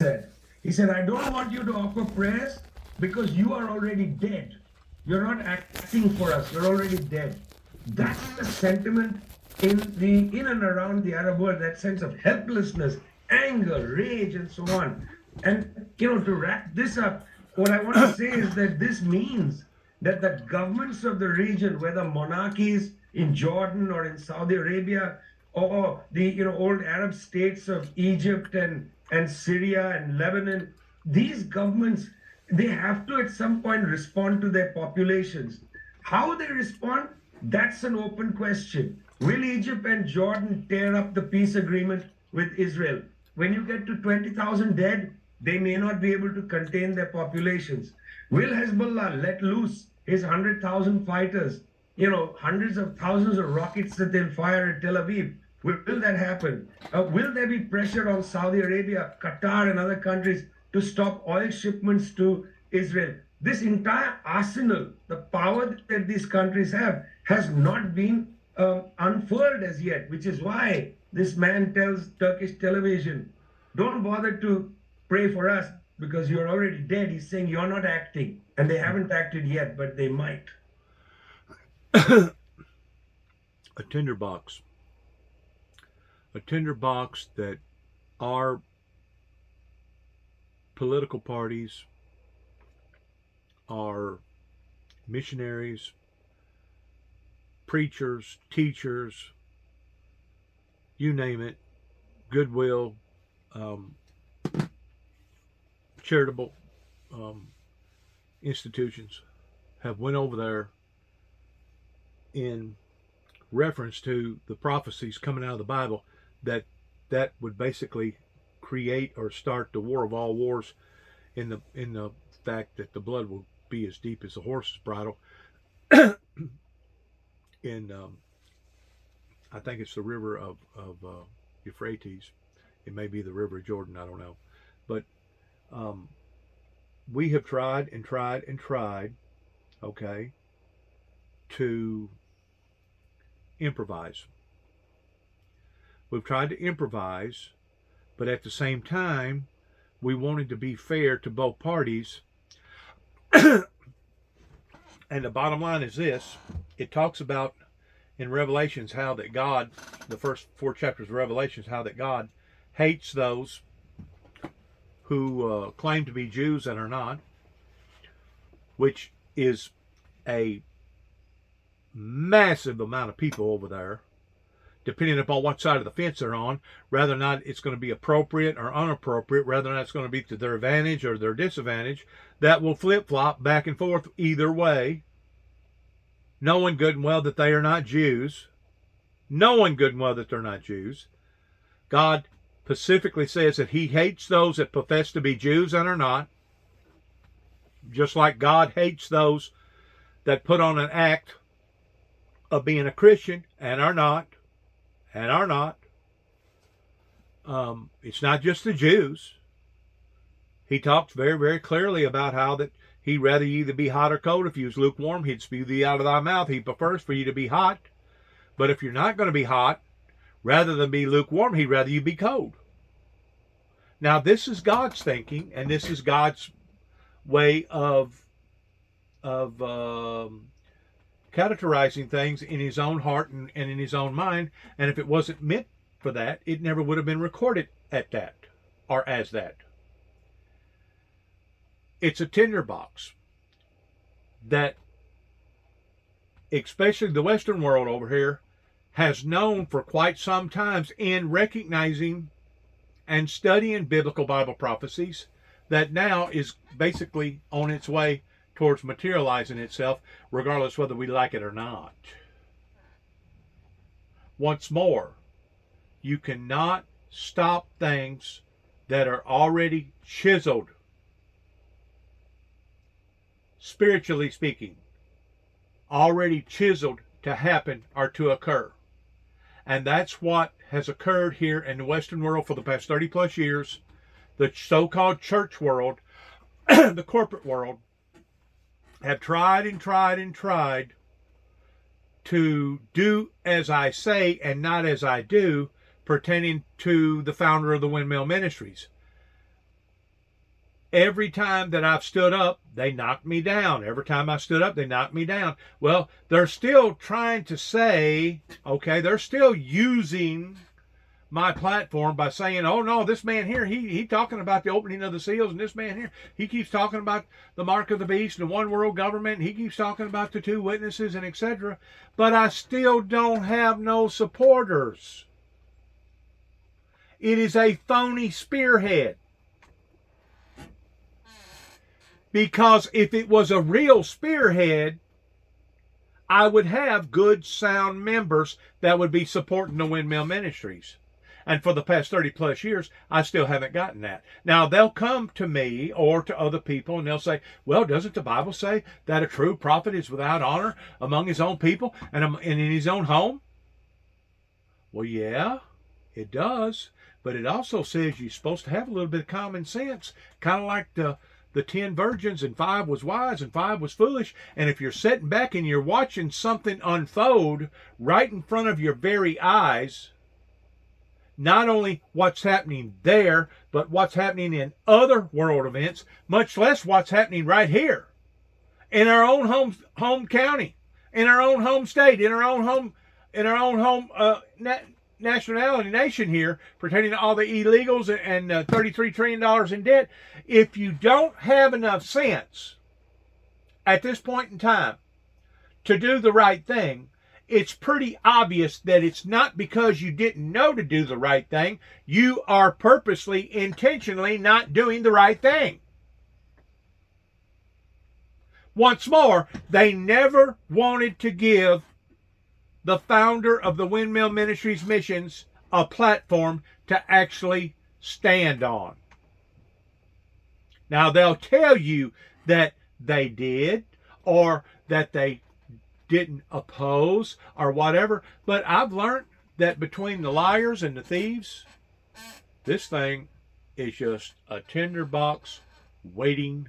said. He said, I don't want you to offer prayers because you are already dead. You're not acting for us. You're already dead. That's the sentiment in and around the Arab world, that sense of helplessness, anger, rage, and so on. And to wrap this up, what I want to say is that this means that the governments of the region, whether monarchies in Jordan or in Saudi Arabia, or the old Arab states of Egypt and Syria and Lebanon, these governments, they have to at some point respond to their populations. How they respond, that's an open question. Will Egypt and Jordan tear up the peace agreement with Israel? When you get to 20,000 dead, they may not be able to contain their populations. Will Hezbollah let loose his 100,000 fighters, hundreds of thousands of rockets that they'll fire at Tel Aviv? Will that happen? Will there be pressure on Saudi Arabia, Qatar, and other countries to stop oil shipments to Israel? This entire arsenal, the power that these countries have, has not been unfurled as yet, which is why this man tells Turkish television, don't bother to pray for us because you're already dead. He's saying you're not acting, and they haven't acted yet, but they might. A tinderbox. A tinderbox that our political parties, our missionaries, preachers, teachers, you name it, goodwill, um, charitable institutions have went over there in reference to the prophecies coming out of the Bible that would basically create or start the war of all wars in the fact that the blood will be as deep as a horse's bridle in I think it's the river of Euphrates. It may be the river of Jordan. I don't know, but um, we have tried and tried and tried, okay, to improvise. We've tried to improvise, but at the same time, we wanted to be fair to both parties. And the bottom line is this: it talks about in Revelations how that God, the first 4 chapters of Revelations, how that God hates those who claim to be Jews and are not, which is a massive amount of people over there, depending upon what side of the fence they're on, whether or not it's going to be appropriate or inappropriate, whether or not it's going to be to their advantage or their disadvantage, that will flip-flop back and forth either way, knowing good and well that they are not Jews, knowing good and well that they're not Jews. God specifically says that he hates those that profess to be Jews and are not, just like God hates those that put on an act of being a Christian and are not, and are not. It's not just the Jews. He talks very, very clearly about how that he'd rather you either be hot or cold. If you was lukewarm, he'd spew thee out of thy mouth. He prefers for you to be hot. But if you're not going to be hot, rather than be lukewarm, he'd rather you be cold. Now, this is God's thinking, and this is God's way of characterizing things in his own heart and in his own mind. And if it wasn't meant for that, it never would have been recorded at that or as that. It's a tinderbox that, especially the Western world over here, has known for quite some times in recognizing and studying biblical Bible prophecies that now is basically on its way towards materializing itself, regardless whether we like it or not. Once more, you cannot stop things that are already chiseled, spiritually speaking, already chiseled to happen or to occur. And that's what has occurred here in the Western world for the past 30 plus years. The so-called church world, the corporate world, have tried and tried and tried to do as I say and not as I do, pertaining to the founder of the Windmill Ministries. Every time that I've stood up, they knocked me down. Every time I stood up, they knocked me down. Well, they're still trying to say, okay, they're still using my platform by saying, oh no, this man here, he talking about the opening of the seals, and this man here, he keeps talking about the mark of the beast and the one world government, and he keeps talking about the two witnesses and etc. But I still don't have no supporters. It is a phony spearhead. Because if it was a real spearhead, I would have good, sound members that would be supporting the Windmill Ministries. And for the past 30 plus years, I still haven't gotten that. Now, they'll come to me or to other people and they'll say, well, doesn't the Bible say that a true prophet is without honor among his own people and in his own home? Well, yeah, it does. But it also says you're supposed to have a little bit of common sense, kind of like the 10 virgins, and 5 was wise and 5 was foolish. And if you're sitting back and you're watching something unfold right in front of your very eyes, not only what's happening there, but what's happening in other world events, much less what's happening right here in our own home county, in our own home state, in our own home nationality nation here, pertaining to all the illegals and $33 trillion in debt. If you don't have enough sense at this point in time to do the right thing, it's pretty obvious that it's not because you didn't know to do the right thing. You are purposely, intentionally not doing the right thing. Once more, they never wanted to give the founder of the Windmill Ministries missions a platform to actually stand on. Now, they'll tell you that they did or that they didn't oppose or whatever, but I've learned that between the liars and the thieves, this thing is just a tinderbox waiting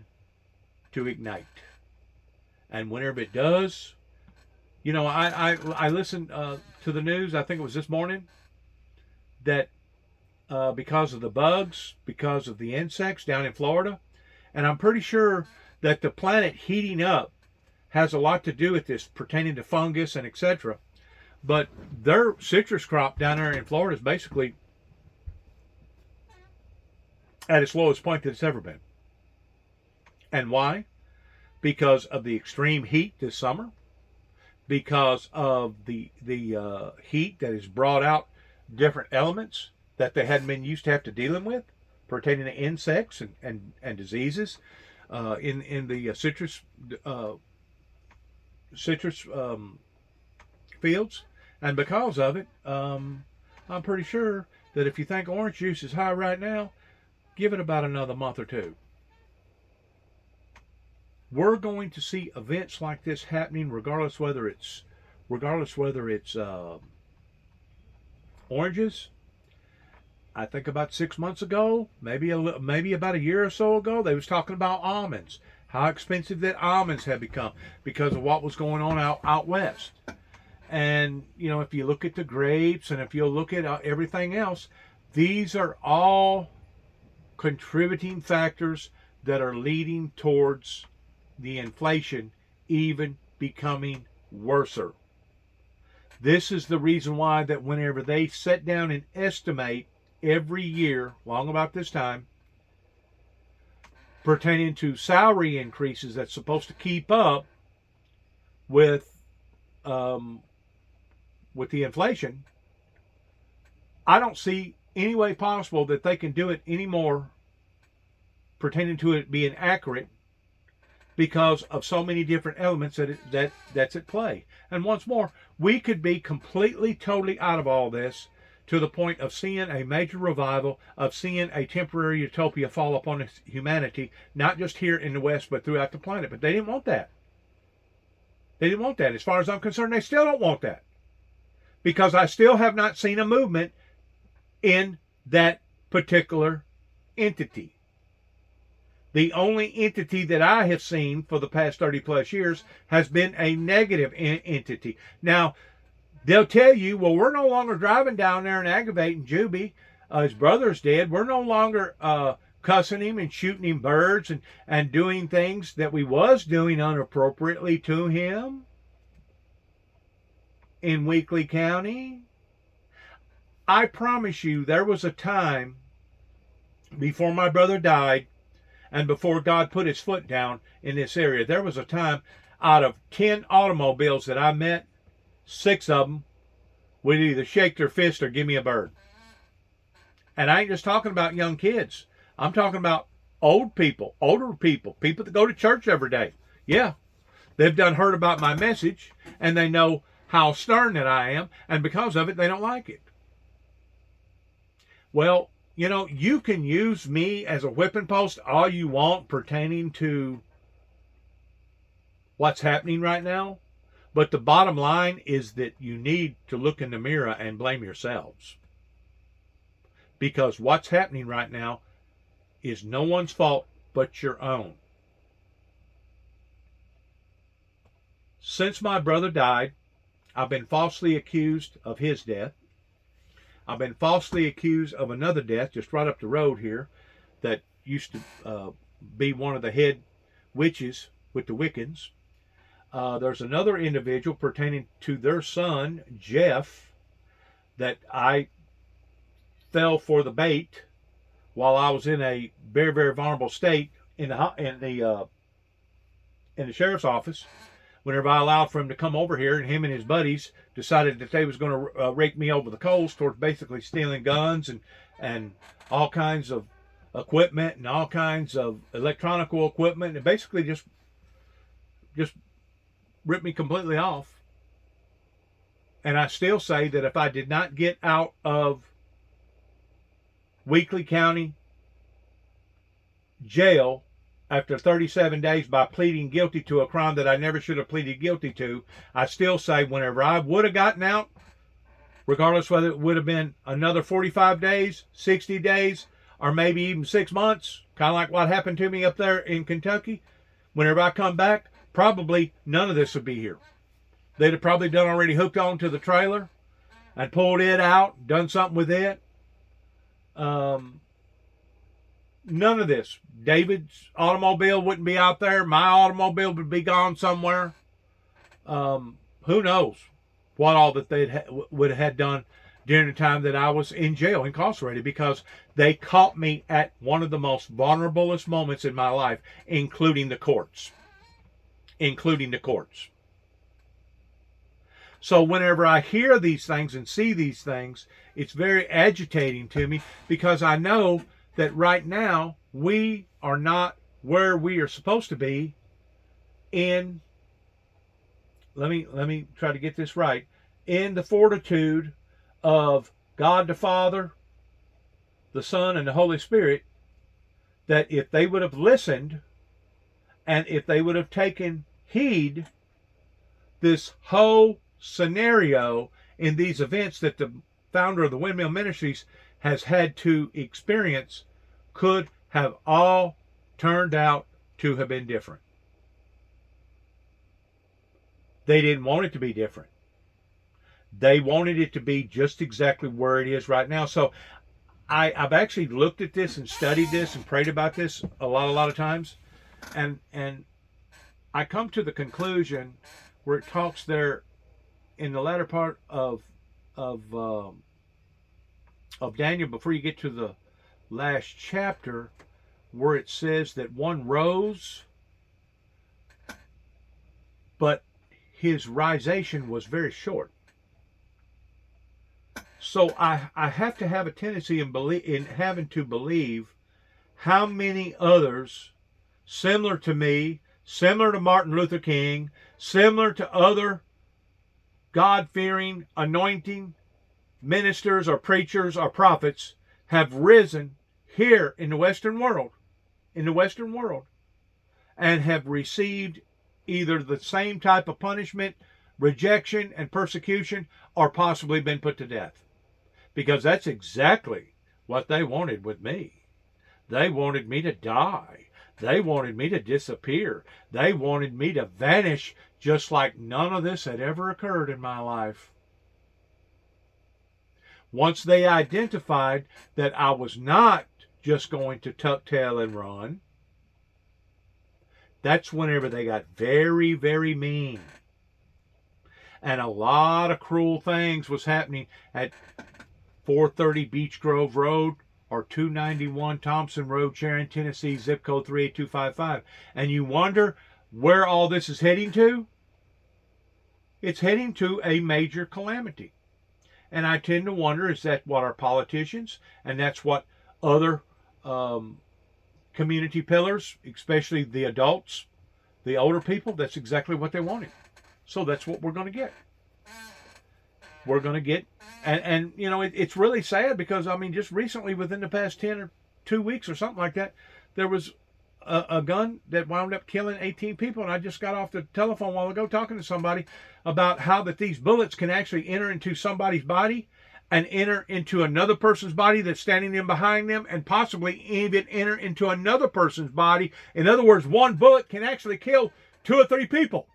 to ignite. And whenever it does, you know, I listened to the news, I think it was this morning, that because of the bugs, because of the insects down in Florida, and I'm pretty sure that the planet heating up has a lot to do with this pertaining to fungus and etc. But their citrus crop down there in Florida is basically at its lowest point that it's ever been. And why? Because of the extreme heat this summer, because of the heat that has brought out different elements that they hadn't been used to have to dealing with, pertaining to insects and diseases in the citrus fields. And because of it, I'm pretty sure that if you think orange juice is high right now, give it about another month or two. We're going to see events like this happening regardless whether it's oranges. I think about 6 months ago, maybe about a year or so ago, they was talking about almonds, how expensive that almonds had become because of what was going on out west. And you know, if you look at the grapes and if you look at everything else, these are all contributing factors that are leading towards the inflation even becoming worser. This is the reason why that whenever they sit down and estimate every year, long about this time, pertaining to salary increases that's supposed to keep up with the inflation, I don't see any way possible that they can do it anymore pertaining to it being accurate, because of so many different elements that's at play. And once more, we could be completely, totally out of all this to the point of seeing a major revival, of seeing a temporary utopia fall upon humanity, not just here in the West, but throughout the planet. But they didn't want that. They didn't want that. As far as I'm concerned, they still don't want that. Because I still have not seen a movement in that particular entity. The only entity that I have seen for the past 30 plus years has been a negative entity. Now, they'll tell you, well, we're no longer driving down there and aggravating Juby. His brother's dead. We're no longer cussing him and shooting him birds and doing things that we was doing inappropriately to him in Weakley County. I promise you, there was a time before my brother died and before God put his foot down in this area, there was a time out of 10 automobiles that I met, 6 of them would either shake their fist or give me a bird. And I ain't just talking about young kids. I'm talking about old people, older people, people that go to church every day. Yeah, they've done heard about my message, and they know how stern that I am, and because of it, they don't like it. Well, you know, you can use me as a whipping post all you want pertaining to what's happening right now, but the bottom line is that you need to look in the mirror and blame yourselves. Because what's happening right now is no one's fault but your own. Since my brother died, I've been falsely accused of his death. I've been falsely accused of another death just right up the road here that used to be one of the head witches with the Wiccans. There's another individual pertaining to their son, Jeff, that I fell for the bait while I was in a very, very vulnerable state in the sheriff's office. Whenever I allowed for him to come over here, and him and his buddies decided that they was going to rake me over the coals towards basically stealing guns and all kinds of equipment and all kinds of electronical equipment, and basically just ripped me completely off. And I still say that if I did not get out of Weakley County jail after 37 days by pleading guilty to a crime that I never should have pleaded guilty to, I still say whenever I would have gotten out, regardless whether it would have been another 45 days, 60 days, or maybe even 6 months, kind of like what happened to me up there in Kentucky, whenever I come back, probably none of this would be here. They'd have probably done already hooked on to the trailer and pulled it out, done something with it. None of this. David's automobile wouldn't be out there. My automobile would be gone somewhere. Who knows what all that they would have had done during the time that I was in jail, incarcerated, because they caught me at one of the most vulnerablest moments in my life, including the courts. So whenever I hear these things and see these things, it's very agitating to me, because I know that right now we are not where we are supposed to be in, let me try to get this right, in the fortitude of God the Father, the Son, and the Holy Spirit, that if they would have listened and if they would have taken heed, this whole scenario in these events that the founder of the Windmill Ministries has had to experience could have all turned out to have been different. They didn't want it to be different. They wanted it to be just exactly where it is right now. So I've actually looked at this and studied this and prayed about this a lot of times, and I come to the conclusion where it talks there in the latter part of Daniel, before you get to the last chapter, where it says that one rose, but his risation was very short. So I have to have a tendency in having to believe how many others similar to me, similar to Martin Luther King, similar to other God-fearing, anointing ministers or preachers or prophets have risen here in the Western world, and have received either the same type of punishment, rejection, and persecution, or possibly been put to death. Because that's exactly what they wanted with me. They wanted me to die. They wanted me to disappear. They wanted me to vanish, just like none of this had ever occurred in my life. Once they identified that I was not just going to tuck tail and run. That's whenever they got very, very mean. And a lot of cruel things was happening at 430 Beech Grove Road or 291 Thompson Road, Sharon, Tennessee, zip code 38255. And you wonder where all this is heading to? It's heading to a major calamity. And I tend to wonder, is that what our politicians, and that's what other community pillars, especially the adults, the older people, that's exactly what they wanted. So that's what we're going to get. We're going to get, and you know, it's really sad because, I mean, just recently, within the past 10 or 2 weeks or something like that, there was a gun that wound up killing 18 people. And I just got off the telephone a while ago talking to somebody about how that these bullets can actually enter into somebody's body and enter into another person's body that's standing in behind them, and possibly even enter into another person's body. In other words, one bullet can actually kill 2 or 3 people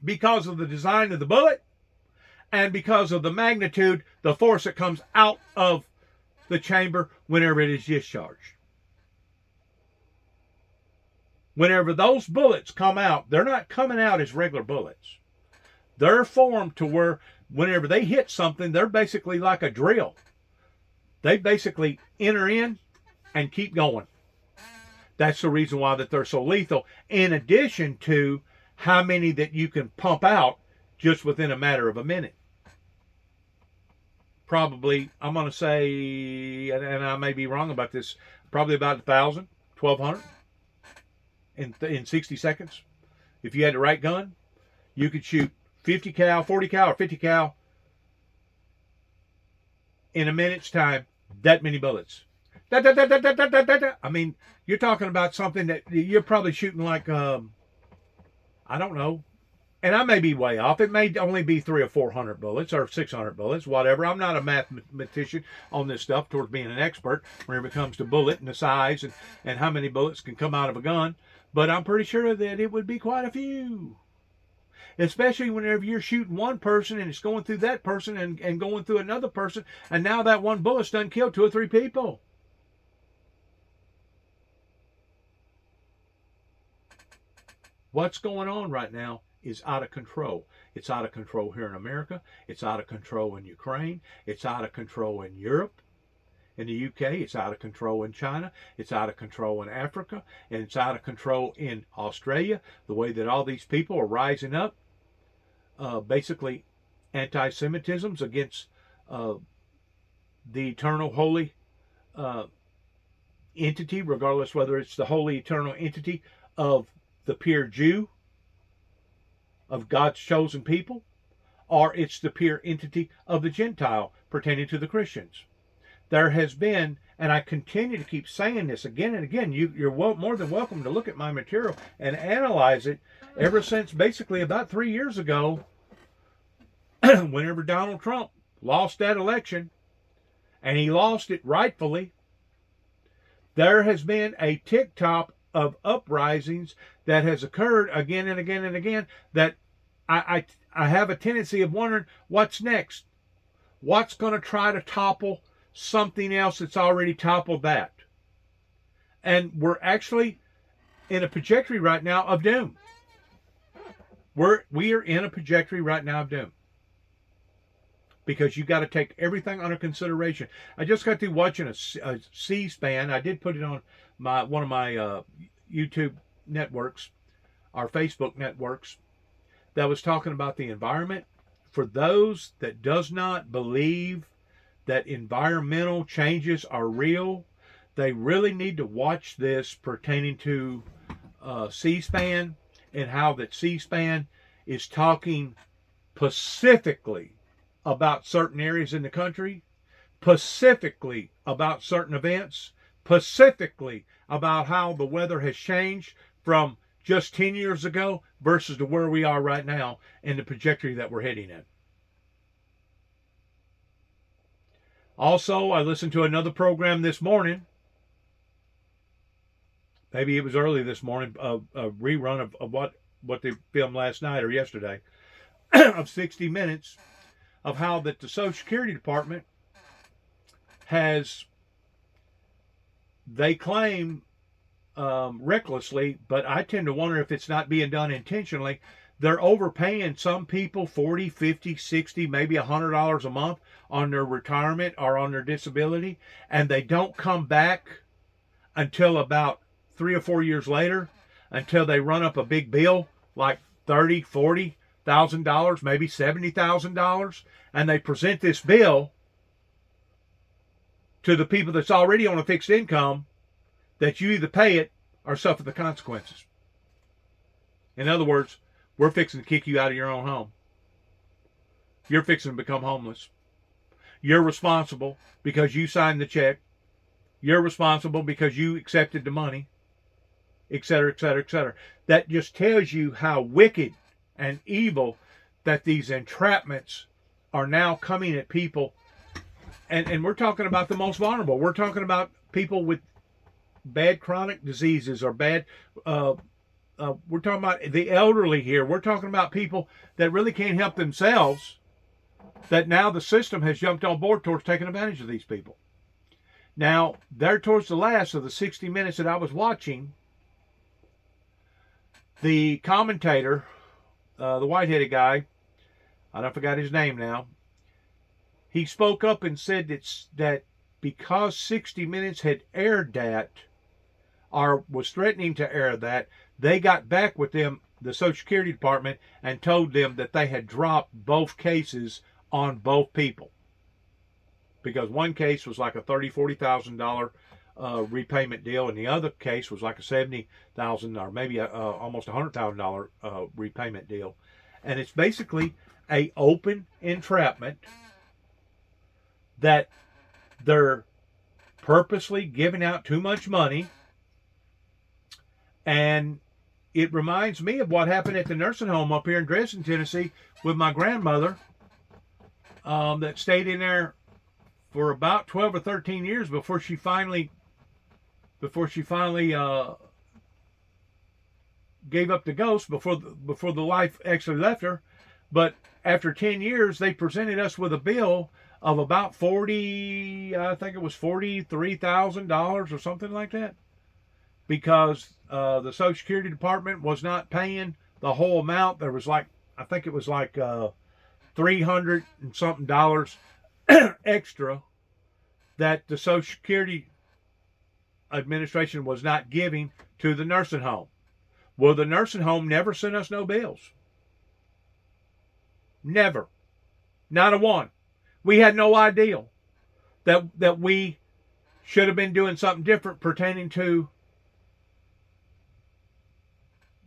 because of the design of the bullet and because of the magnitude, the force that comes out of the chamber whenever it is discharged. Whenever those bullets come out, they're not coming out as regular bullets. They're formed to where whenever they hit something, they're basically like a drill. They basically enter in and keep going. That's the reason why that they're so lethal, in addition to how many that you can pump out just within a matter of a minute. Probably, I'm going to say, and I may be wrong about this, probably about 1,000, 1,200 in 60 seconds. If you had the right gun, you could shoot 50 cal, 40 cal, or 50 cal in a minute's time, that many bullets. I mean, you're talking about something that you're probably shooting like, I don't know, and I may be way off. It may only be 300 or 400 bullets or 600 bullets, whatever. I'm not a mathematician on this stuff towards being an expert when it comes to bullet and the size and how many bullets can come out of a gun. But I'm pretty sure that it would be quite a few. Especially whenever you're shooting one person and it's going through that person and going through another person, and now that one bullet's done killed 2 or 3 people. What's going on right now is out of control. It's out of control here in America. It's out of control in Ukraine. It's out of control in Europe. In the UK, it's out of control in China. It's out of control in Africa. And it's out of control in Australia. The way that all these people are rising up. Basically, anti-Semitisms against the eternal holy entity, regardless whether it's the holy eternal entity of the pure Jew, of God's chosen people, or it's the pure entity of the Gentile pertaining to the Christians. There has been, and I continue to keep saying this again and again, you're more than welcome to look at my material and analyze it ever since basically about 3 years ago, whenever Donald Trump lost that election, and he lost it rightfully. There has been a tick-tock of uprisings that has occurred again and again and again that I have a tendency of wondering what's next. What's going to try to topple something else that's already toppled that? And we're actually in a trajectory right now of doom. We are in a trajectory right now of doom. Because you got to take everything under consideration. I just got through watching a C-SPAN. I did put it on one of my YouTube networks, our Facebook networks, that was talking about the environment. For those that does not believe that environmental changes are real, they really need to watch this pertaining to C-SPAN, and how that C-SPAN is talking specifically about certain areas in the country, specifically about certain events, specifically about how the weather has changed from just 10 years ago versus to where we are right now and the trajectory that we're heading in. Also, I listened to another program this morning. Maybe it was early this morning, a rerun of what they filmed last night or yesterday, of 60 Minutes, of how that the Social Security Department has they claim recklessly, but I tend to wonder if it's not being done intentionally. They're overpaying some people 40, 50, 60, maybe $100 a month on their retirement or on their disability, and they don't come back until about 3 or 4 years later, until they run up a big bill like $30,000, $40,000, maybe $70,000, and they present this bill to the people that's already on a fixed income, that you either pay it or suffer the consequences. In other words, we're fixing to kick you out of your own home. You're fixing to become homeless. You're responsible because you signed the check. You're responsible because you accepted the money, etc., etc., etc. That just tells you how wicked and evil that these entrapments are now coming at people. And we're talking about the most vulnerable. We're talking about people with bad chronic diseases or bad... we're talking about the elderly here. We're talking about people that really can't help themselves, that now the system has jumped on board towards taking advantage of these people. Now, there towards the last of the 60 minutes that I was watching, the commentator, the white-headed guy, I forgot his name now, he spoke up and said that because 60 Minutes had aired that, or was threatening to air that, they got back with them, the Social Security Department, and told them that they had dropped both cases on both people. Because one case was like a $30,000, $40,000 repayment deal, and the other case was like a $70,000 or maybe almost $100,000 repayment deal. And it's basically a open entrapment that they're purposely giving out too much money. And it reminds me of what happened at the nursing home up here in Dresden, Tennessee, with my grandmother that stayed in there for about 12 or 13 years before she finally gave up the ghost, before the life actually left her. But after 10 years, they presented us with a bill of about $43,000 or something like that, because the Social Security Department was not paying the whole amount. There was like, I think it was like $300 and something extra that the Social Security Administration was not giving to the nursing home. Well, the nursing home never sent us no bills. Never. Not a one. We had no idea that we should have been doing something different pertaining to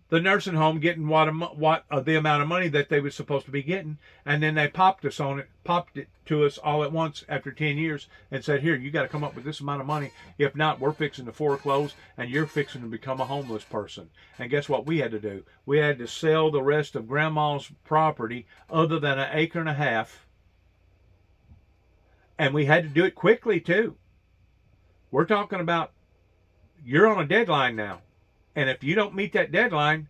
the nursing home getting the amount of money that they were supposed to be getting, and then they popped it to us all at once after 10 years and said, here, you got to come up with this amount of money. If not, we're fixing to foreclose and you're fixing to become a homeless person. And guess what we had to do? We had to sell the rest of Grandma's property other than 1.5 acres, and we had to do it quickly too. We're talking about, you're on a deadline now. And if you don't meet that deadline,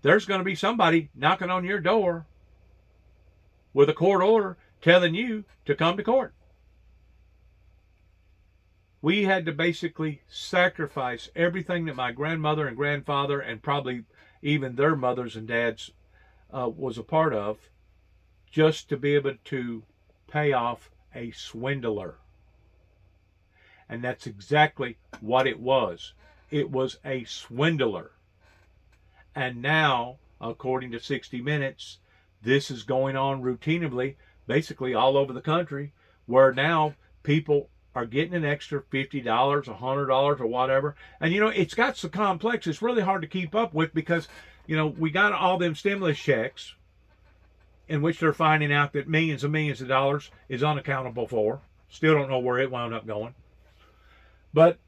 there's going to be somebody knocking on your door with a court order telling you to come to court. We had to basically sacrifice everything that my grandmother and grandfather, and probably even their mothers and dads was a part of, just to be able to pay off a swindler. And that's exactly what it was. It was a swindler. And now, according to 60 Minutes, this is going on routinely, basically all over the country, where now people are getting an extra $50, $100 or whatever. And, it's got so complex, it's really hard to keep up with, because, we got all them stimulus checks in which they're finding out that millions and millions of dollars is unaccountable for. Still don't know where it wound up going. But,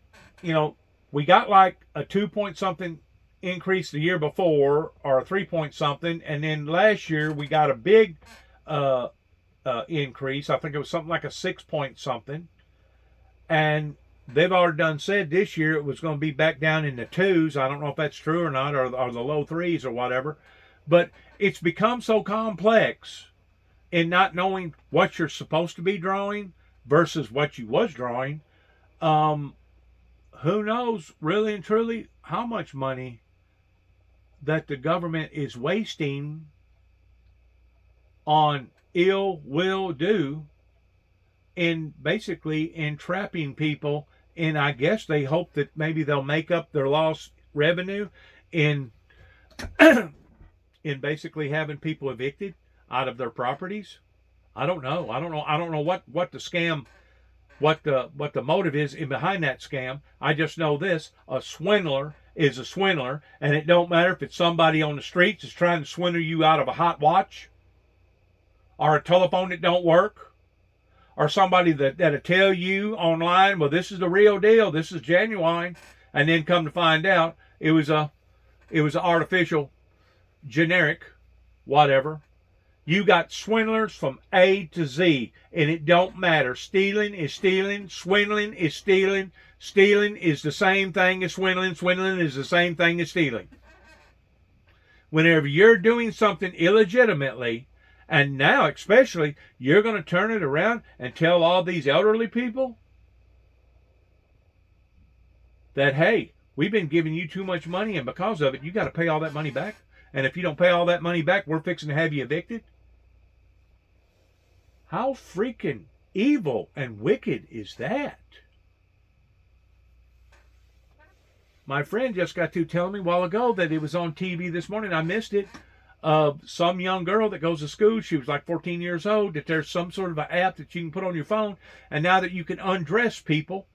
we got like a 2-point-something increase the year before, or a 3-point-something, and then last year we got a big increase. I think it was something like a 6-point-something, and they've already said this year it was going to be back down in the 2s. I don't know if that's true or not, or the low 3s or whatever, but it's become so complex in not knowing what you're supposed to be drawing versus what you was drawing. who knows really and truly how much money that the government is wasting on ill will do in basically entrapping people. And I guess they hope that maybe they'll make up their lost revenue in in basically having people evicted out of their properties. I don't know. I don't know what the scam, what the motive is in behind that scam. I just know this: a swindler is a swindler, and it don't matter if it's somebody on the streets is trying to swindle you out of a hot watch, or a telephone that don't work, or somebody that'll tell you online, well, this is the real deal, this is genuine, and then come to find out it was an artificial, generic, whatever. You got swindlers from A to Z, and it don't matter. Stealing is stealing, swindling is stealing. Stealing is the same thing as swindling. Swindling is the same thing as stealing. Whenever you're doing something illegitimately, and now especially, you're going to turn it around and tell all these elderly people that, hey, we've been giving you too much money, and because of it, you got to pay all that money back. And if you don't pay all that money back, we're fixing to have you evicted. How freaking evil and wicked is that? My friend just got to telling me a while ago that it was on TV this morning. I missed it. Some young girl that goes to school, she was like 14 years old, that there's some sort of an app that you can put on your phone, and now that you can undress people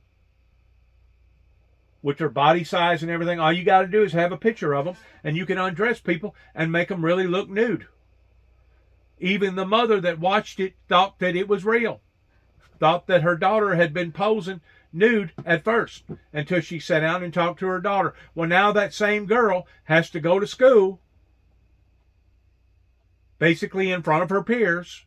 with their body size and everything, all you got to do is have a picture of them, and you can undress people and make them really look nude. Even the mother that watched it thought that it was real, thought that her daughter had been posing nude at first, until she sat down and talked to her daughter. Well, now that same girl has to go to school, basically in front of her peers,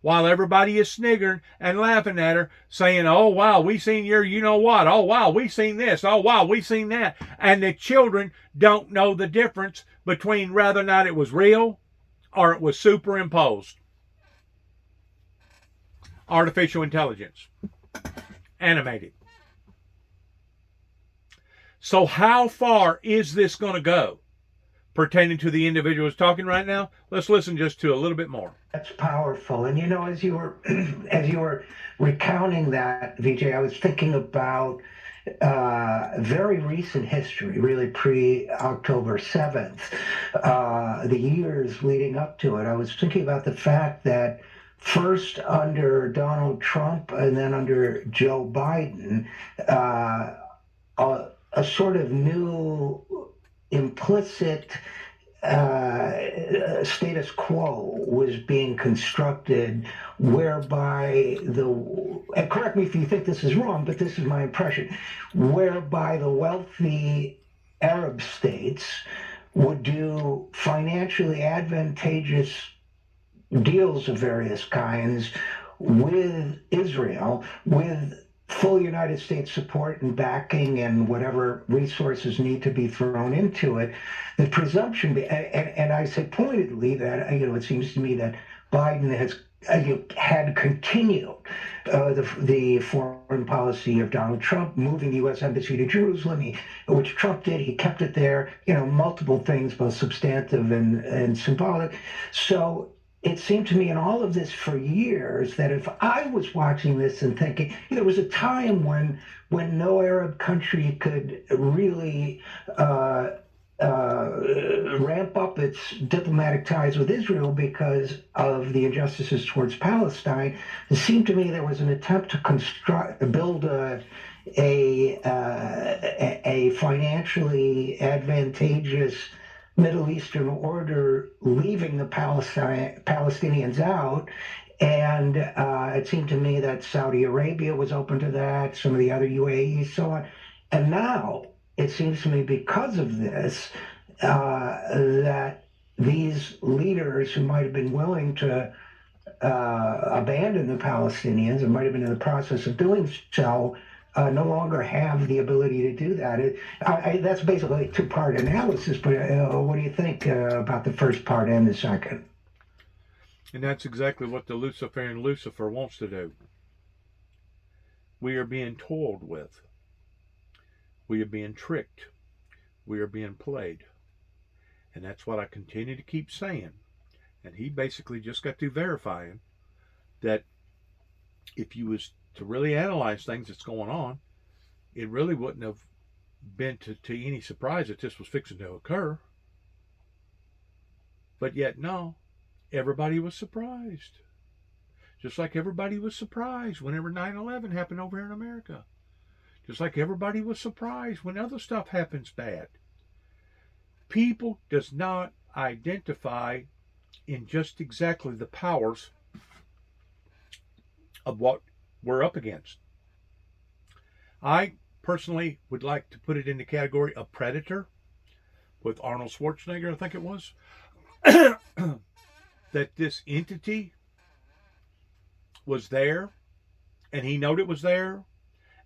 while everybody is sniggering and laughing at her, saying, oh, wow, we seen your you know what. Oh, wow, we seen this. Oh, wow, we seen that. And the children don't know the difference between whether or not it was real or it was superimposed. Artificial intelligence. Animated. So how far is this going to go pertaining to the individual who's talking right now? Let's listen just to a little bit more. That's powerful. And you know, as you were recounting that, Vijay, I was thinking about very recent history, really pre-October 7th, the years leading up to it. I was thinking about the fact that first under Donald Trump and then under Joe Biden, a sort of new implicit status quo was being constructed, whereby and correct me if you think this is wrong, but this is my impression, whereby the wealthy Arab states would do financially advantageous deals of various kinds with Israel, with full United States support and backing and whatever resources need to be thrown into it. The presumption, and I say pointedly that, it seems to me that Biden has had continued the foreign policy of Donald Trump, moving the U.S. Embassy to Jerusalem, which Trump did. He kept it there, multiple things, both substantive and symbolic. So it seemed to me in all of this for years that if I was watching this and thinking, there was a time when no Arab country could really ramp up its diplomatic ties with Israel because of the injustices towards Palestine. It seemed to me there was an attempt to build a financially advantageous Middle Eastern order, leaving the Palestinians out. And it seemed to me that Saudi Arabia was open to that, some of the other UAE, so on. And now it seems to me because of this, that these leaders who might have been willing to abandon the Palestinians and might have been in the process of doing so, no longer have the ability to do that. That's basically a two-part analysis, but what do you think about the first part and the second? And that's exactly what the Luciferian Lucifer wants to do. We are being toyed with. We are being tricked. We are being played. And that's what I continue to keep saying. And he basically just got through verifying that if you was to really analyze things that's going on, it really wouldn't have been to any surprise that this was fixing to occur. But yet, no, everybody was surprised. Just like everybody was surprised whenever 9/11 happened over here in America. Just like everybody was surprised when other stuff happens bad. People does not identify in just exactly the powers of what we're up against. I personally would like to put it in the category of Predator with Arnold Schwarzenegger, I think it was. That this entity was there and he knew it was there,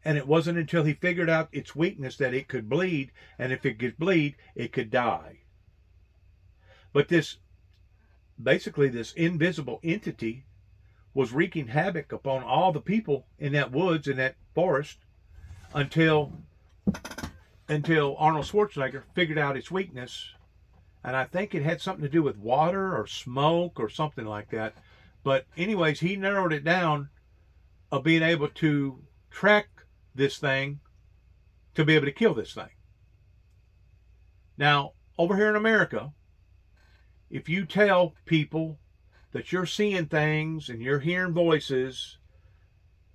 and it wasn't until he figured out its weakness that it could bleed, and if it could bleed, it could die. But this invisible entity was wreaking havoc upon all the people in that woods, in that forest, until Arnold Schwarzenegger figured out its weakness. And I think it had something to do with water or smoke or something like that. But anyways, he narrowed it down of being able to track this thing to be able to kill this thing. Now, over here in America, if you tell people that you're seeing things and you're hearing voices,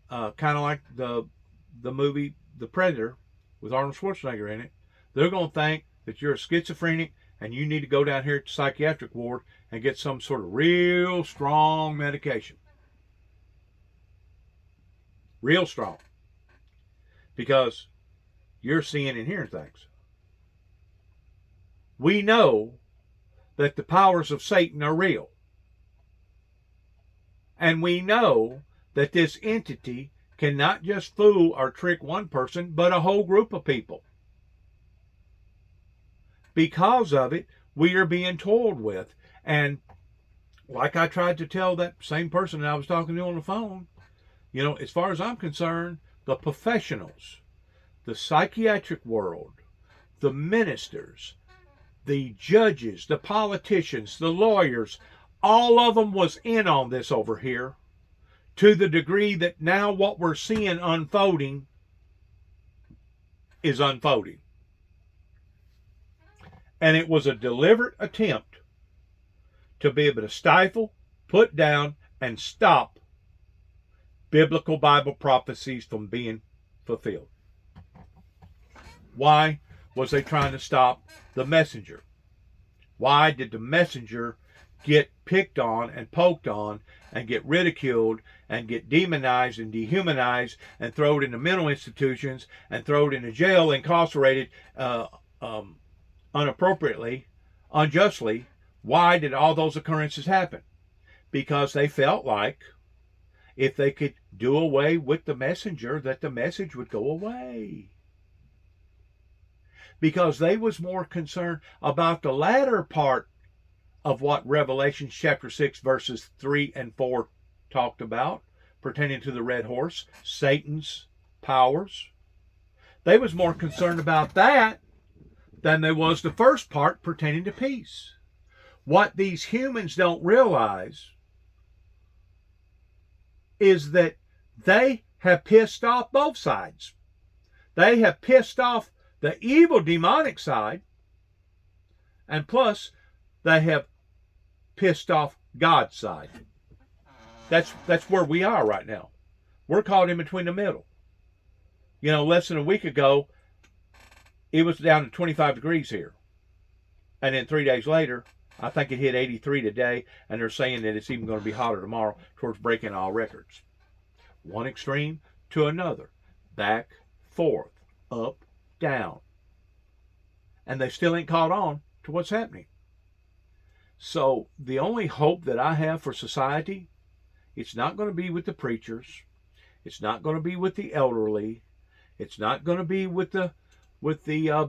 kind of like the movie The Predator with Arnold Schwarzenegger in it, they're going to think that you're a schizophrenic and you need to go down here to psychiatric ward and get some sort of real strong medication. Real strong. Because you're seeing and hearing things. We know that the powers of Satan are real. And we know that this entity cannot just fool or trick one person, but a whole group of people. Because of it, we are being toyed with. And like I tried to tell that same person that I was talking to on the phone, as far as I'm concerned, the professionals, the psychiatric world, the ministers, the judges, the politicians, the lawyers, all of them was in on this over here, to the degree that now what we're seeing unfolding is unfolding. And it was a deliberate attempt to be able to stifle, put down, and stop biblical Bible prophecies from being fulfilled. Why was they trying to stop the messenger? Why did the messenger get picked on and poked on and get ridiculed and get demonized and dehumanized and thrown into mental institutions and thrown into jail, incarcerated inappropriately, unjustly? Why did all those occurrences happen? Because they felt like if they could do away with the messenger, that the message would go away. Because they was more concerned about the latter part of what Revelation chapter 6 verses 3 and 4 talked about, pertaining to the red horse, Satan's powers. They was more concerned about that than there was the first part pertaining to peace. What these humans don't realize is that they have pissed off both sides. They have pissed off the evil demonic side, and plus they have pissed off God's side. That's where we are right now. We're caught in between the middle. Less than a week ago, it was down to 25 degrees here. And then 3 days later, I think it hit 83 today, and they're saying that it's even going to be hotter tomorrow, towards breaking all records. One extreme to another. Back, forth, up, down. And they still ain't caught on to what's happening. So the only hope that I have for society, it's not going to be with the preachers. It's not going to be with the elderly. It's not going to be with the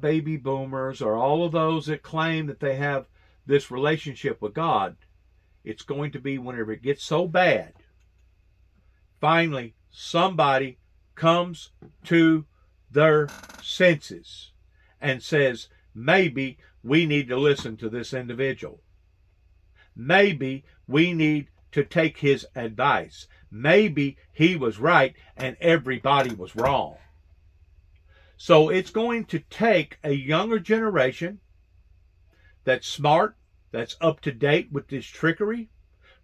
baby boomers or all of those that claim that they have this relationship with God. It's going to be whenever it gets so bad, finally somebody comes to their senses and says, maybe we need to listen to this individual. Maybe we need to take his advice. Maybe he was right and everybody was wrong. So it's going to take a younger generation that's smart, that's up to date with this trickery,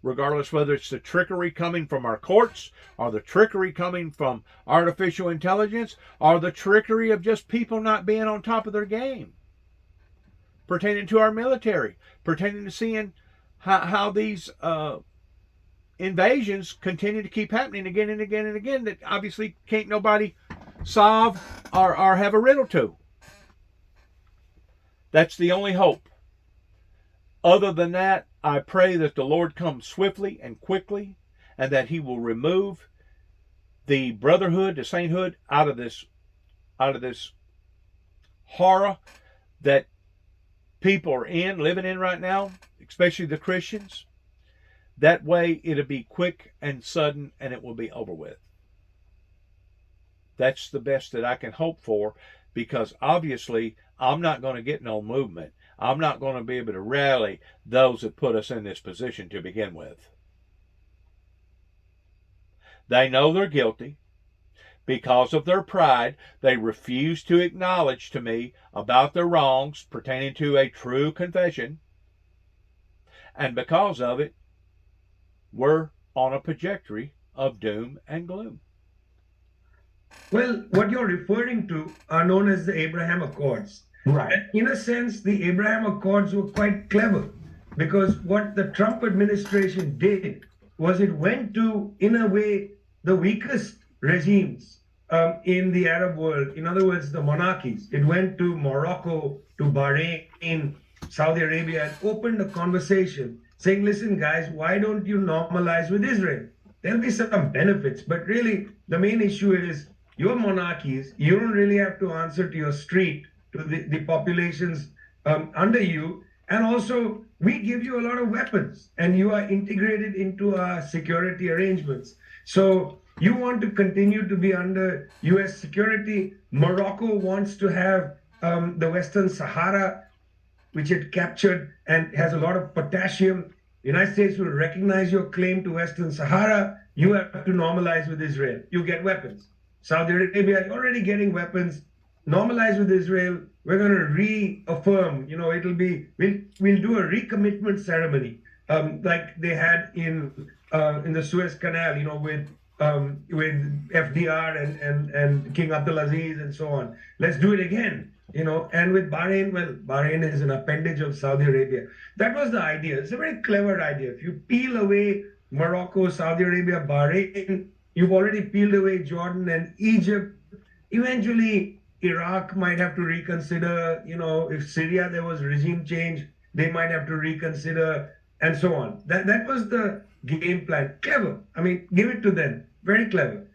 regardless whether it's the trickery coming from our courts, or the trickery coming from artificial intelligence, or the trickery of just people not being on top of their game, pertaining to our military, pertaining to seeing how these invasions continue to keep happening again and again and again, that obviously can't nobody solve or have a riddle to. That's the only hope. Other than that, I pray that the Lord comes swiftly and quickly, and that he will remove the brotherhood, the sainthood out of this horror that people are living in right now, especially the Christians. That way it'll be quick and sudden, and it will be over with. That's the best that I can hope for, because obviously I'm not going to get no movement. I'm not going to be able to rally those that put us in this position to begin with. They know they're guilty. Because of their pride, they refuse to acknowledge to me about their wrongs pertaining to a true confession. And because of it, we're on a trajectory of doom and gloom. Well, what you're referring to are known as the Abraham Accords. Right. And in a sense, the Abraham Accords were quite clever, because what the Trump administration did was it went to, in a way, the weakest regimes in the Arab world. In other words, the monarchies. It went to Morocco, to Bahrain, Saudi Arabia, and opened a conversation saying, listen, guys, why don't you normalize with Israel? There'll be some benefits, but really the main issue is your monarchies, you don't really have to answer to your street, to the populations under you. And also, we give you a lot of weapons and you are integrated into our security arrangements. So you want to continue to be under US security. Morocco wants to have the Western Sahara, which it captured and has a lot of potassium. The United States will recognize your claim to Western Sahara. You have to normalize with Israel. You get weapons. Saudi Arabia is already getting weapons. Normalize with Israel. We're going to reaffirm. It'll be we'll do a recommitment ceremony like they had in the Suez Canal. With FDR and King Abdulaziz and so on. Let's do it again. And with Bahrain, well, Bahrain is an appendage of Saudi Arabia. That was the idea. It's a very clever idea. If you peel away Morocco, Saudi Arabia, Bahrain, you've already peeled away Jordan and Egypt. Eventually, Iraq might have to reconsider. If Syria, there was regime change, they might have to reconsider, and so on. That was the game plan. Clever. I mean, give it to them. Very clever.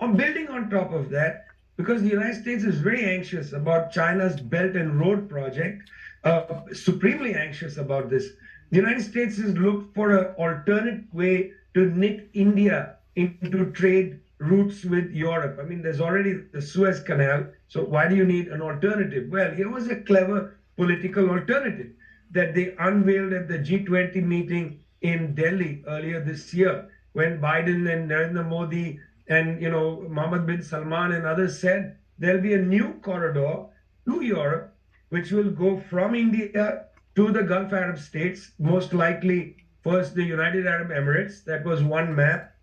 I'm building on top of that, because the United States is very anxious about China's Belt and Road project, supremely anxious about this. The United States has looked for an alternate way to knit India into trade routes with Europe. I mean, there's already the Suez Canal, so why do you need an alternative? Well, here was a clever political alternative that they unveiled at the G20 meeting in Delhi earlier this year, when Biden and Narendra Modi and Mohammed bin Salman and others said there'll be a new corridor to Europe, which will go from India to the Gulf Arab states, most likely first the United Arab Emirates. That was one map.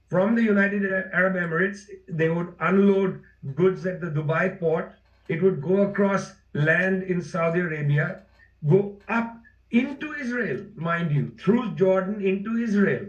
From the United Arab Emirates, they would unload goods at the Dubai port. It would go across land in Saudi Arabia, go up into Israel, mind you, through Jordan into Israel,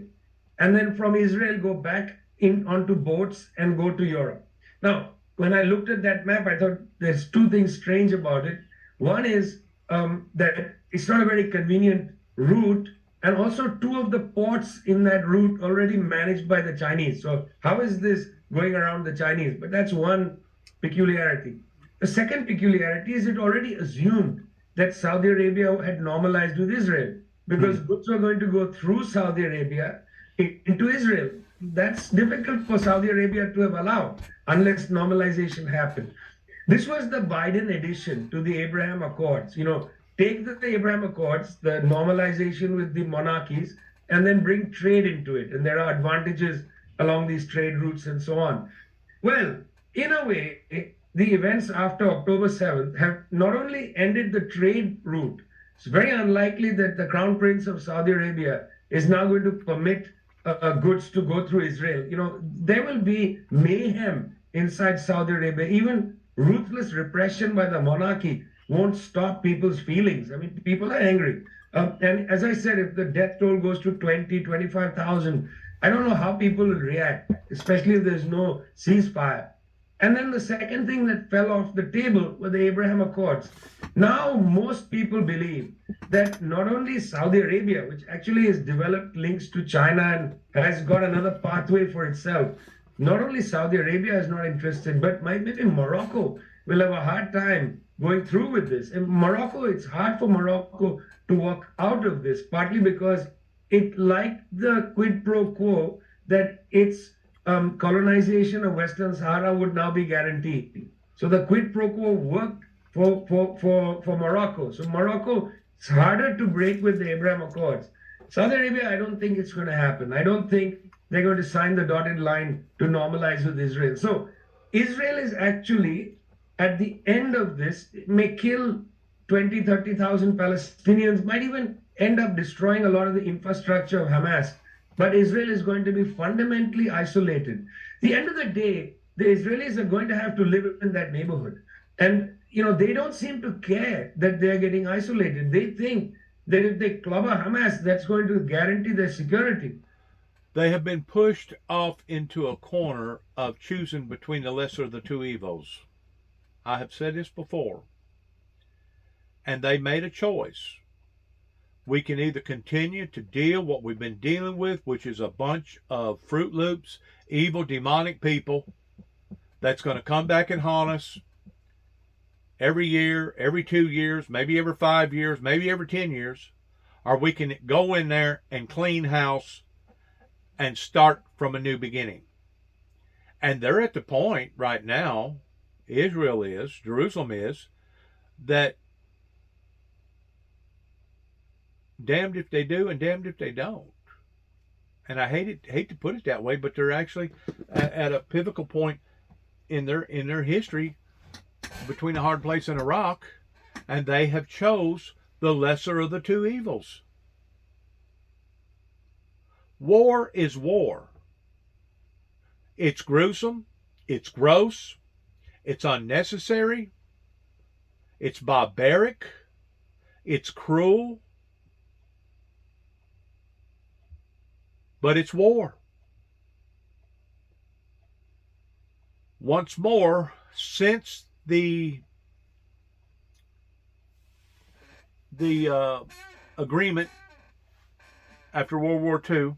and then from Israel go back in onto boats and go to Europe. Now, when I looked at that map, I thought there's two things strange about it. One is that it's not a very convenient route, and also two of the ports in that route already managed by the Chinese. So how is this going around the Chinese? But that's one peculiarity. The second peculiarity is it already assumed that Saudi Arabia had normalized with Israel, because goods were going to go through Saudi Arabia into Israel. That's difficult for Saudi Arabia to have allowed unless normalization happened. This was the Biden addition to the Abraham Accords. Take the Abraham Accords, the normalization with the monarchies, and then bring trade into it. And there are advantages along these trade routes and so on. Well, in a way, the events after October 7th have not only ended the trade route, it's very unlikely that the Crown Prince of Saudi Arabia is now going to permit goods to go through Israel. There will be mayhem inside Saudi Arabia. Even ruthless repression by the monarchy won't stop people's feelings. I mean, people are angry. And as I said, if the death toll goes to 20, 25,000, I don't know how people will react, especially if there's no ceasefire. And then the second thing that fell off the table were the Abraham Accords. Now, most people believe that not only Saudi Arabia, which actually has developed links to China and has got another pathway for itself, not only Saudi Arabia is not interested, but maybe Morocco will have a hard time going through with this. In Morocco, it's hard for Morocco to walk out of this, partly because it liked the quid pro quo that its colonization of Western Sahara would now be guaranteed. So the quid pro quo worked for Morocco. So Morocco, it's harder to break with the Abraham Accords. Saudi Arabia, I don't think it's going to happen. I don't think they're going to sign the dotted line to normalize with Israel. So Israel is actually, at the end of this, may kill 20, 30,000 Palestinians, might even end up destroying a lot of the infrastructure of Hamas. But Israel is going to be fundamentally isolated. At the end of the day, the Israelis are going to have to live in that neighborhood. And, they don't seem to care that they're getting isolated. They think that if they clobber Hamas, that's going to guarantee their security. They have been pushed off into a corner of choosing between the lesser of the two evils. I have said this before. And they made a choice. We can either continue to deal what we've been dealing with, which is a bunch of Fruit Loops, evil, demonic people that's going to come back and haunt us every year, every 2 years, maybe every 5 years, maybe every 10 years, or we can go in there and clean house and start from a new beginning. And they're at the point right now, Israel is, Jerusalem is, that damned if they do and damned if they don't. And I hate to put it that way, but they're actually at a pivotal point in their history between a hard place and a rock, and they have chose the lesser of the two evils. War is war. It's gruesome, it's gross, it's unnecessary, it's barbaric, it's cruel, but it's war. Once more, since the agreement after World War II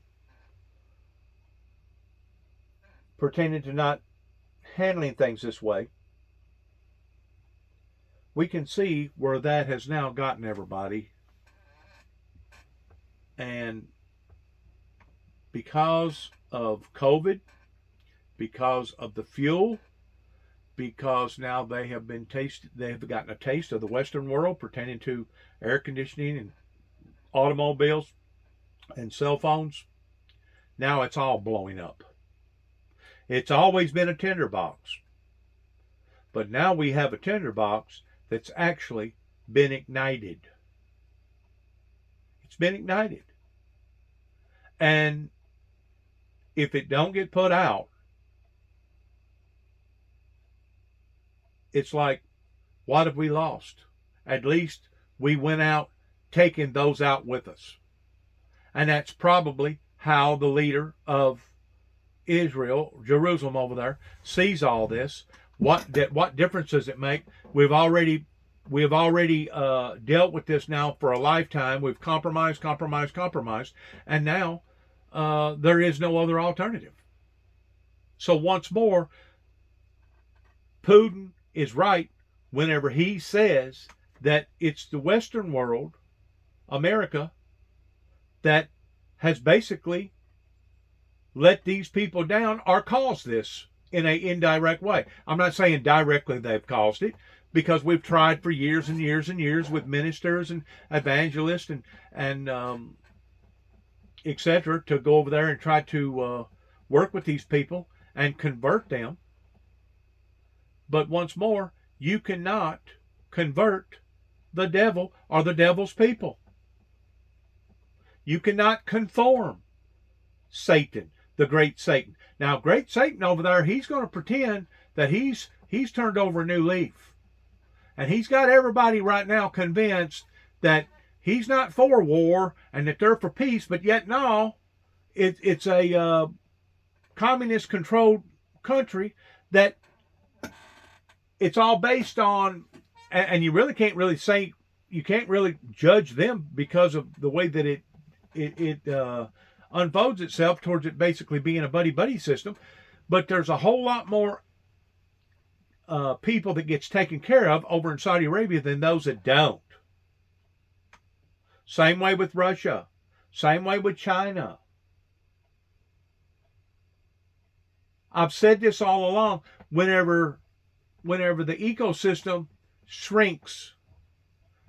pertaining to not handling things this way, we can see where that has now gotten everybody. And because of COVID, because of the fuel, because now they have gotten a taste of the Western world pertaining to air conditioning and automobiles and cell phones. Now it's all blowing up. It's always been a tinderbox, but now we have a tinderbox that's actually been ignited. It's been ignited. And if it don't get put out, it's like, what have we lost? At least we went out taking those out with us. And that's probably how the leader of Israel, Jerusalem over there, sees all this. What difference does it make? We have already dealt with this now for a lifetime. We've compromised, and now there is no other alternative. So once more, Putin is right whenever he says that it's the Western world, America, that has basically let these people down or caused this in an indirect way. I'm not saying directly they've caused it, because we've tried for years and years and years with ministers and evangelists and etc. to go over there and try to work with these people and convert them. But once more, you cannot convert the devil or the devil's people. You cannot conform Satan, the great Satan. Now, great Satan over there, he's going to pretend that he's turned over a new leaf. And he's got everybody right now convinced that he's not for war and that they're for peace, but yet no, it's a communist-controlled country that it's all based on, and you really can't really say, you can't really judge them because of the way that it unfolds itself towards it basically being a buddy-buddy system. But there's a whole lot more people that gets taken care of over in Saudi Arabia than those that don't. Same way with Russia. Same way with China. I've said this all along. Whenever the ecosystem shrinks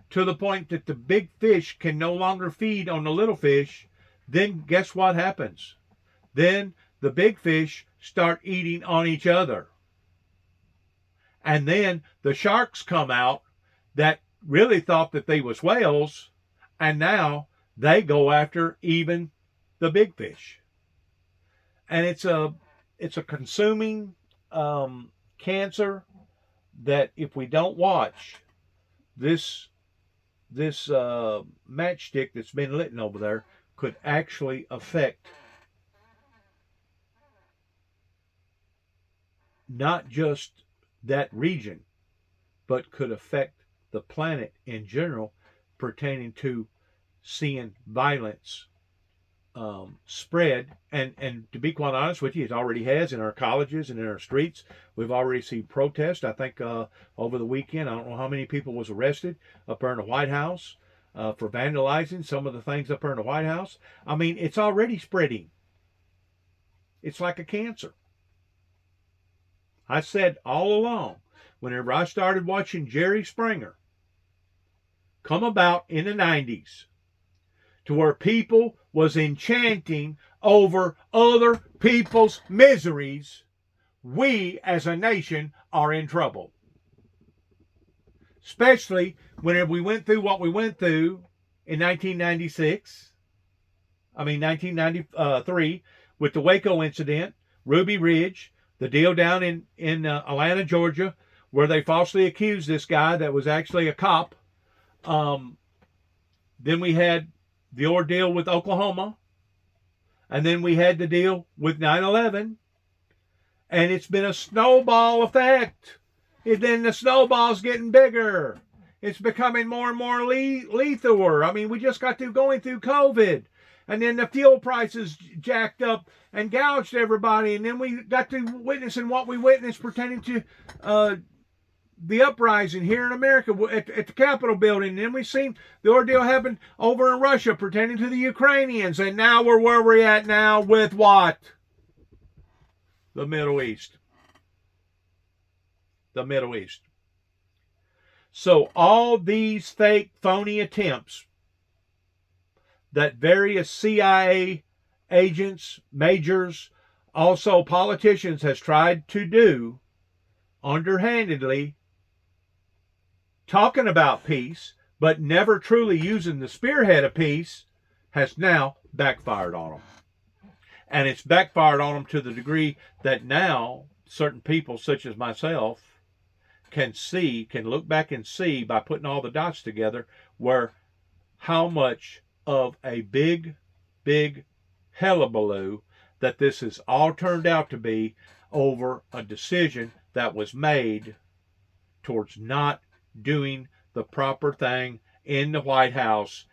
to the point that the big fish can no longer feed on the little fish, then guess what happens? Then the big fish start eating on each other. And then the sharks come out that really thought that they was whales, and now they go after even the big fish. And it's a consuming cancer that if we don't watch, this matchstick that's been lit over there could actually affect not just that region, but could affect the planet in general, pertaining to seeing violence spread. And to be quite honest with you, it already has in our colleges and in our streets. We've already seen protests. I think over the weekend, I don't know how many people was arrested up there in the White House for vandalizing some of the things up there in the White House. I mean, it's already spreading. It's like a cancer. I said all along, whenever I started watching Jerry Springer come about in the 90s, to where people was enchanting over other people's miseries, we as a nation are in trouble. Especially whenever we went through what we went through in 1993 with the Waco incident, Ruby Ridge, the deal down in Atlanta, Georgia, where they falsely accused this guy that was actually a cop. Then we had the ordeal with Oklahoma, and then we had the deal with 9/11, and it's been a snowball effect. And then the snowball's getting bigger. It's becoming more and more lethal. I mean, we just got through going through COVID, and then the fuel prices jacked up and gouged everybody, and then we got to witnessing what we witnessed pertaining to the uprising here in America at the Capitol building. And then we've seen the ordeal happen over in Russia pertaining to the Ukrainians. And now we're where we're at now with what? The Middle East. The Middle East. So all these fake, phony attempts that various CIA agents, majors, also politicians has tried to do underhandedly, talking about peace, but never truly using the spearhead of peace, has now backfired on them. And it's backfired on them to the degree that now certain people, such as myself, can look back and see by putting all the dots together where how much of a big hullabaloo that this has all turned out to be over a decision that was made towards not doing the proper thing in the White House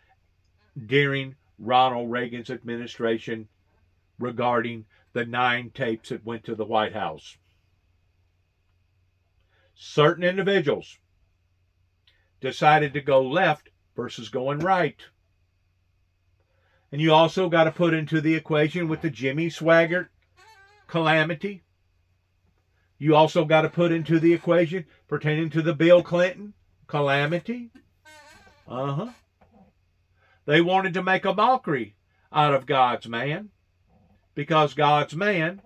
during Ronald Reagan's administration regarding the 9 tapes that went to the White House. Certain individuals decided to go left versus going right. And you also got to put into the equation with the Jimmy Swaggart calamity, You also got to put into the equation pertaining to the Bill Clinton calamity. They wanted to make a mockery out of God's man, because God's man,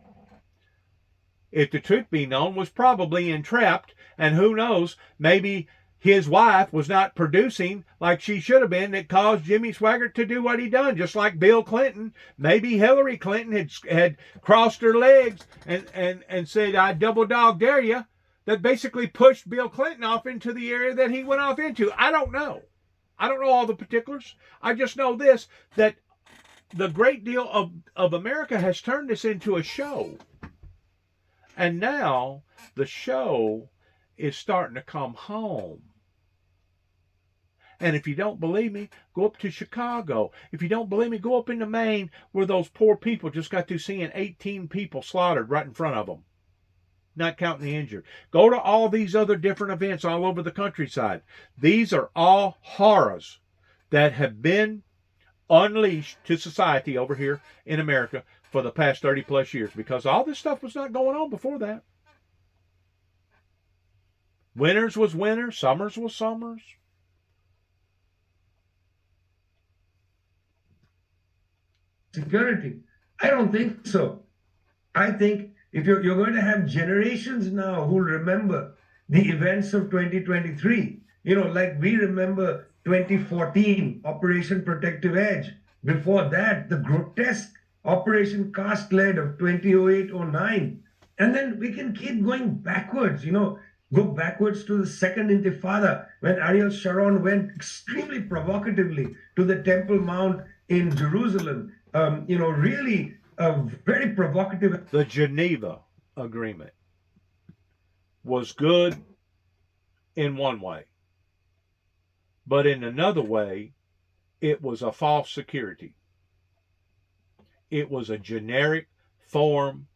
if the truth be known, was probably entrapped, and who knows, maybe his wife was not producing like she should have been, that caused Jimmy Swaggart to do what he done, just like Bill Clinton. Maybe Hillary Clinton had crossed her legs and said, I double dog dare you, that basically pushed Bill Clinton off into the area that he went off into. I don't know. I don't know all the particulars. I just know this, that the great deal of America has turned this into a show. And now the show is starting to come home. And if you don't believe me, go up to Chicago. If you don't believe me, go up into Maine, where those poor people just got to seeing 18 people slaughtered right in front of them, not counting the injured. Go to all these other different events all over the countryside. These are all horrors that have been unleashed to society over here in America for the past 30 plus years, because all this stuff was not going on before that. Winters was winters, summers was summers. Security. I don't think so. I think if you're going to have generations now who remember the events of 2023, like we remember 2014, Operation Protective Edge. Before that, the grotesque Operation Cast Lead of 2008-09. And then we can keep going backwards, go backwards to the Second Intifada, when Ariel Sharon went extremely provocatively to the Temple Mount in Jerusalem. Really very provocative. The Geneva Agreement was good in one way, but in another way, it was a false security. It was a generic form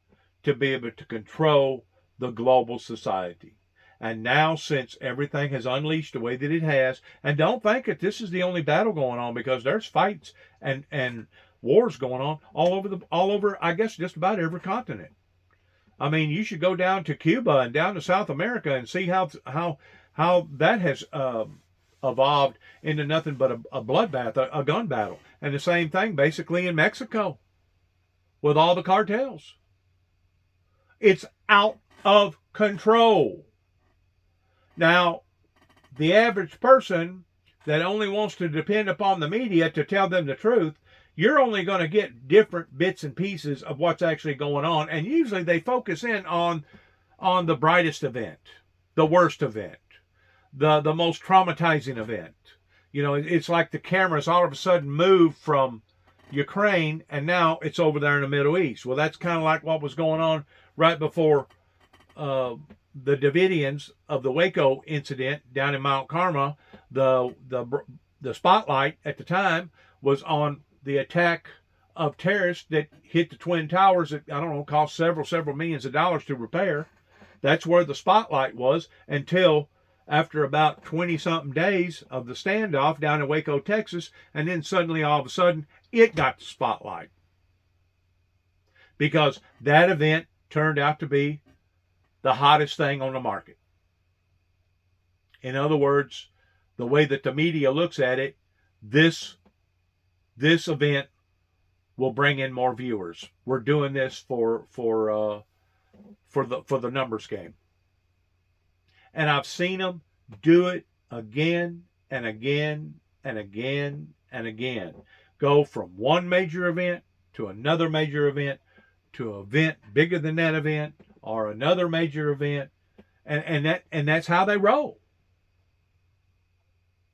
to be able to control the global society. And now, since everything has unleashed the way that it has, and don't think that this is the only battle going on, because there's fights and wars going on all over, I guess, just about every continent. I mean, you should go down to Cuba and down to South America and see how that has evolved into nothing but a bloodbath, a gun battle. And the same thing basically in Mexico with all the cartels. It's out of control. Now, the average person that only wants to depend upon the media to tell them the truth, you're only going to get different bits and pieces of what's actually going on. And usually they focus in on the brightest event, the worst event, the most traumatizing event. It's like the cameras all of a sudden moved from Ukraine and now it's over there in the Middle East. Well, that's kind of like what was going on right before the Davidians of the Waco incident down in Mount Carmel. The spotlight at the time was on the attack of terrorists that hit the Twin Towers that, I don't know, cost several millions of dollars to repair. That's where the spotlight was, until after about 20-something days of the standoff down in Waco, Texas, and then suddenly, all of a sudden, it got the spotlight. Because that event turned out to be the hottest thing on the market. In other words, the way that the media looks at it, this event will bring in more viewers. We're doing this for the numbers game. And I've seen them do it again and again and again and again. Go from one major event to another major event to an event bigger than that event or another major event. And that's how they roll.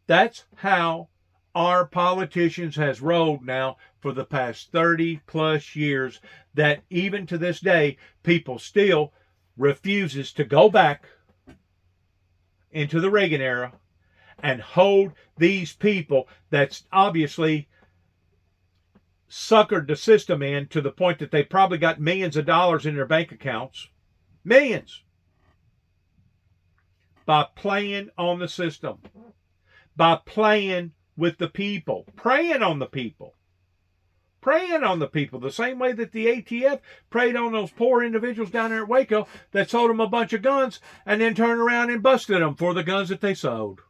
That's how our politicians has rolled now for the past 30 plus years, that even to this day, people still refuses to go back into the Reagan era and hold these people that's obviously suckered the system in to the point that they probably got millions of dollars in their bank accounts. Millions. By playing on the system. By playing with the people. Preying on the people. preying on the people the same way that the ATF preyed on those poor individuals down there at Waco that sold them a bunch of guns and then turned around and busted them for the guns that they sold.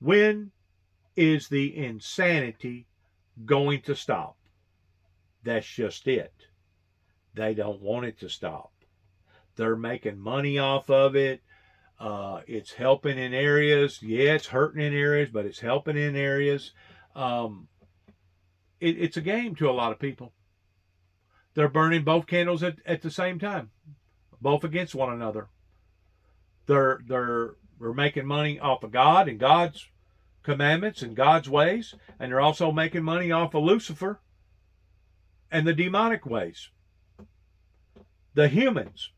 When is the insanity going to stop? That's just it. They don't want it to stop. They're making money off of it. It's helping in areas. Yeah, it's hurting in areas, but it's helping in areas. It's a game to a lot of people. They're burning both candles at the same time, both against one another. They're making money off of God and God's commandments and God's ways, and they're also making money off of Lucifer and the demonic ways. The humans